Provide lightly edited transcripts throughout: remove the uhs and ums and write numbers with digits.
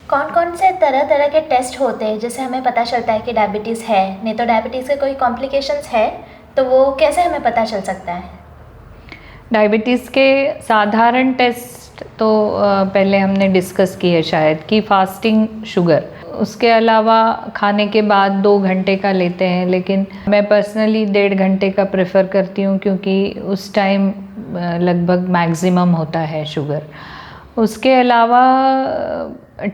कौन कौन से तरह तरह के टेस्ट होते हैं जिससे हमें पता चलता है कि डायबिटीज़ है? नहीं तो डायबिटीज़ के कोई कॉम्प्लिकेशंस है तो वो कैसे हमें पता चल सकता है? डायबिटीज़ के साधारण टेस्ट तो पहले हमने डिस्कस की है शायद, कि फास्टिंग शुगर। उसके अलावा खाने के बाद 2 घंटे का लेते हैं, लेकिन मैं पर्सनली 1.5 घंटे का प्रेफर करती हूँ, क्योंकि उस टाइम लगभग मैक्सिमम होता है शुगर। उसके अलावा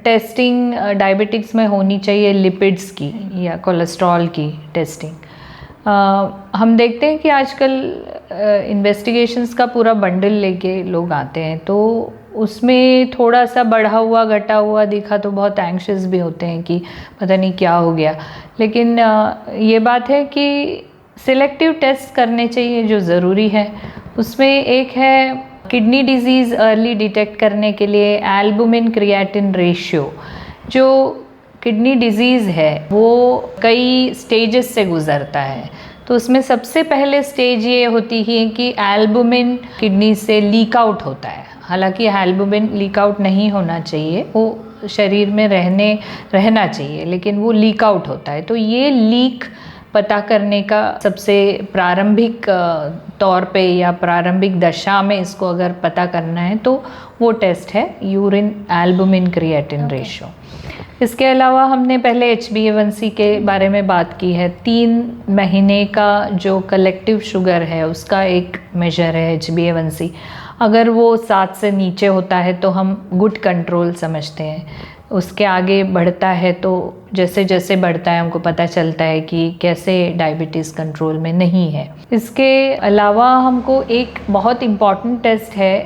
टेस्टिंग डायबिटिक्स में होनी चाहिए लिपिड्स की या कोलेस्ट्रॉल की टेस्टिंग। हम देखते हैं कि आजकल इन्वेस्टिगेशंस का पूरा बंडल लेके लोग आते हैं, तो उसमें थोड़ा सा बढ़ा हुआ घटा हुआ दिखा तो बहुत एंग्शियस भी होते हैं कि पता नहीं क्या हो गया। लेकिन ये बात है कि सिलेक्टिव टेस्ट करने चाहिए जो ज़रूरी है। उसमें एक है किडनी डिजीज़ अर्ली डिटेक्ट करने के लिए एल्बुमिन क्रिएटिन रेशियो। जो किडनी डिजीज़ है वो कई स्टेजेस से गुज़रता है, तो उसमें सबसे पहले स्टेज ये होती है कि एल्बुमिन किडनी से लीक आउट होता है। हालांकि एल्बुमिन लीक आउट नहीं होना चाहिए, वो शरीर में रहना चाहिए, लेकिन वो लीक आउट होता है। तो ये लीक पता करने का सबसे प्रारंभिक तौर पे या प्रारंभिक दशा में इसको अगर पता करना है तो वो टेस्ट है यूरिन एल्बुमिन क्रिएटिन रेशियो। इसके अलावा हमने पहले HbA1c के बारे में बात की है। 3 महीने का जो कलेक्टिव शुगर है उसका एक मेजर है HbA1c। अगर वो 7 से नीचे होता है तो हम गुड कंट्रोल समझते हैं। उसके आगे बढ़ता है तो जैसे जैसे बढ़ता है हमको पता चलता है कि कैसे डायबिटीज़ कंट्रोल में नहीं है। इसके अलावा हमको एक बहुत इम्पॉर्टेंट टेस्ट है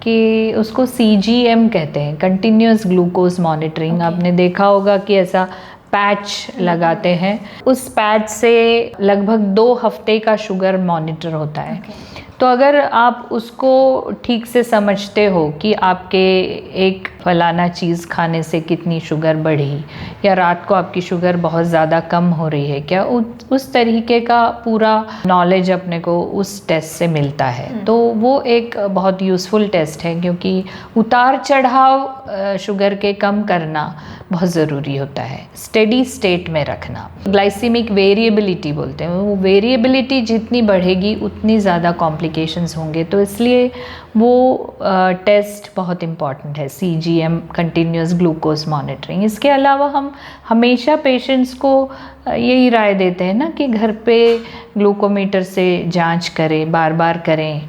कि उसको CGM कहते हैं, कंटिन्यूस ग्लूकोज मॉनिटरिंग। आपने देखा होगा कि ऐसा पैच लगाते हैं, उस पैच से लगभग 2 हफ्ते का शुगर मॉनिटर होता है। तो अगर आप उसको ठीक से समझते हो कि आपके एक फलाना चीज़ खाने से कितनी शुगर बढ़ी, या रात को आपकी शुगर बहुत ज़्यादा कम हो रही है क्या, उस तरीके का पूरा नॉलेज अपने को उस टेस्ट से मिलता है। तो वो एक बहुत यूज़फुल टेस्ट है, क्योंकि उतार चढ़ाव शुगर के कम करना बहुत ज़रूरी होता है, स्टेडी स्टेट में रखना। ग्लाइसीमिक वेरिएबिलिटी बोलते हैं, वो वेरिएबिलिटी जितनी बढ़ेगी उतनी ज़्यादा कॉम्प्लिकेशंस होंगे। तो इसलिए वो टेस्ट बहुत इम्पॉर्टेंट है, CGM कंटिन्यूस ग्लूकोज मॉनिटरिंग। इसके अलावा हम हमेशा पेशेंट्स को यही राय देते हैं ना कि घर पे ग्लूकोमीटर से जांच करें, बार बार करें,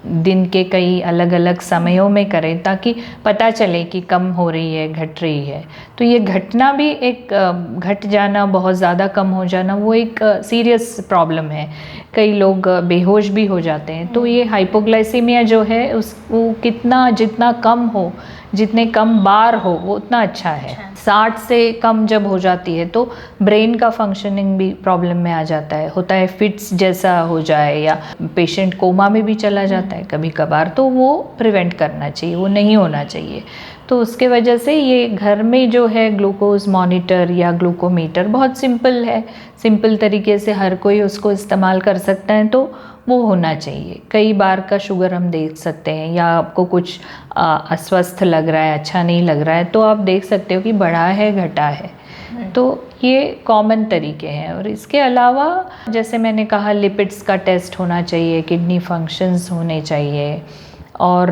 दिन के कई अलग अलग समयों में करें, ताकि पता चले कि कम हो रही है, घट रही है। तो ये घटना भी एक घट जाना, बहुत ज़्यादा कम हो जाना, वो एक सीरियस प्रॉब्लम है। कई लोग बेहोश भी हो जाते हैं। तो ये हाइपोग्लाइसीमिया जो है वो जितना कम हो, जितने कम बार हो वो उतना अच्छा है। 60 से कम जब हो जाती है तो ब्रेन का फंक्शनिंग भी प्रॉब्लम में आ जाता है, होता है फिट्स जैसा हो जाए, या पेशेंट कोमा में भी चला जाता है कभी कभार। तो वो प्रिवेंट करना चाहिए, वो नहीं होना चाहिए। तो उसके वजह से ये घर में जो है ग्लूकोज मॉनिटर या ग्लूकोमीटर बहुत सिंपल है, सिंपल तरीके से हर कोई उसको इस्तेमाल कर सकता है, तो वो होना चाहिए। कई बार का शुगर हम देख सकते हैं, या आपको कुछ अस्वस्थ लग रहा है, अच्छा नहीं लग रहा है, तो आप देख सकते हो कि बढ़ा है, घटा है। तो ये कॉमन तरीके हैं। और इसके अलावा जैसे मैंने कहा, लिपिड्स का टेस्ट होना चाहिए, किडनी फंक्शंस होने चाहिए, और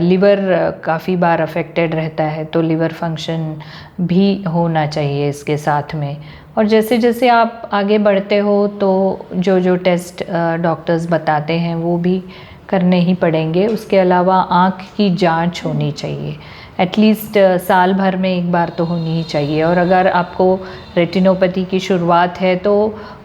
लिवर काफ़ी बार अफेक्टेड रहता है तो लिवर फंक्शन भी होना चाहिए इसके साथ में। और जैसे जैसे आप आगे बढ़ते हो तो जो जो टेस्ट डॉक्टर्स बताते हैं वो भी करने ही पड़ेंगे। उसके अलावा आँख की जांच होनी चाहिए, एटलीस्ट साल भर में एक बार तो होनी ही चाहिए। और अगर आपको रेटिनोपैथी की शुरुआत है तो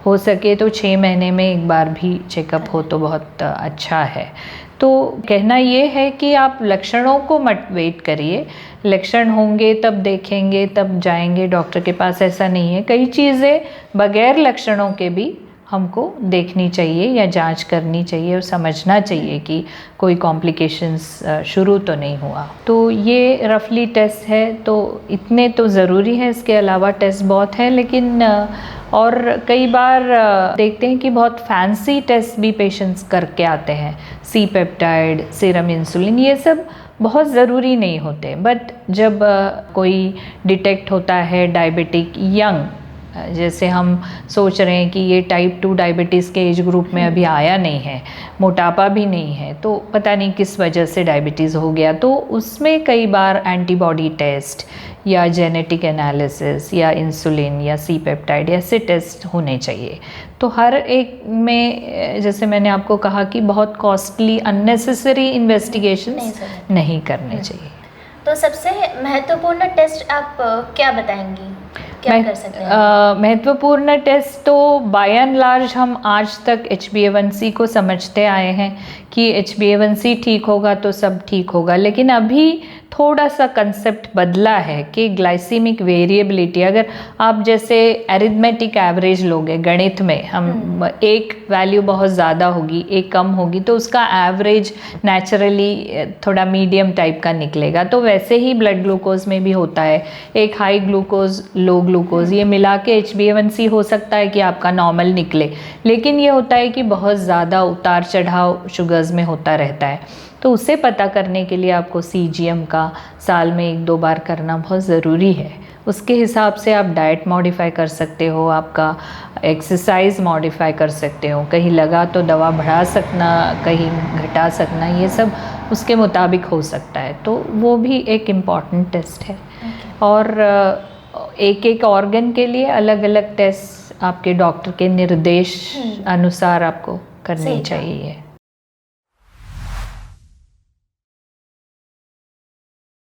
हो सके तो 6 महीने में एक बार भी चेकअप हो तो बहुत अच्छा है। तो कहना ये है कि आप लक्षणों को मत वेट करिए, लक्षण होंगे तब देखेंगे, तब जाएंगे डॉक्टर के पास, ऐसा नहीं है। कई चीज़ें बगैर लक्षणों के भी हमको देखनी चाहिए या जांच करनी चाहिए, और समझना चाहिए कि कोई कॉम्प्लिकेशंस शुरू तो नहीं हुआ। तो ये रफली टेस्ट है, तो इतने तो ज़रूरी है। इसके अलावा टेस्ट बहुत है, लेकिन और कई बार देखते हैं कि बहुत फैंसी टेस्ट भी पेशेंट्स करके आते हैं, C पेप्टाइड, सीरम इंसुलिन, ये सब बहुत ज़रूरी नहीं होते, बट जब कोई डिटेक्ट होता है डायबिटिक यंग, जैसे हम सोच रहे हैं कि ये टाइप 2 डायबिटीज़ के एज ग्रुप में अभी आया नहीं है, मोटापा भी नहीं है, तो पता नहीं किस वजह से डायबिटीज़ हो गया, तो उसमें कई बार एंटीबॉडी टेस्ट या जेनेटिक एनालिसिस या इंसुलिन या सी पेप्टाइड ऐसे टेस्ट होने चाहिए। तो हर एक में जैसे मैंने आपको कहा कि बहुत कॉस्टली अननेसेसरी इन्वेस्टिगेशंस नहीं करने चाहिए। तो सबसे महत्वपूर्ण टेस्ट आप क्या बताएंगी, क्या कर सकते हैं? महत्वपूर्ण टेस्ट तो बाय एंड लार्ज हम आज तक HbA1c को समझते आए हैं कि HbA1c ठीक होगा तो सब ठीक होगा, लेकिन अभी थोड़ा सा कंसेप्ट बदला है कि ग्लाइसीमिक वेरिएबिलिटी, अगर आप जैसे एरिथमेटिक एवरेज लोगे गणित में, हम एक वैल्यू बहुत ज़्यादा होगी एक कम होगी तो उसका एवरेज नेचुरली थोड़ा मीडियम टाइप का निकलेगा, तो वैसे ही ब्लड ग्लूकोज में भी होता है, एक हाई ग्लूकोज लो ग्लूकोज ये मिला के HbA1c हो सकता है कि आपका नॉर्मल निकले, लेकिन ये होता है कि बहुत ज़्यादा उतार चढ़ाव शुगर्स में होता रहता है। तो उसे पता करने के लिए आपको CGM का साल में 1-2 बार करना बहुत ज़रूरी है। उसके हिसाब से आप डाइट मॉडिफाई कर सकते हो, आपका एक्सरसाइज मॉडिफाई कर सकते हो, कहीं लगा तो दवा बढ़ा सकना, कहीं घटा सकना, ये सब उसके मुताबिक हो सकता है, तो वो भी एक इम्पॉर्टेंट टेस्ट है। और एक एक ऑर्गन के लिए अलग अलग टेस्ट आपके डॉक्टर के निर्देश अनुसार आपको करनी चाहिए।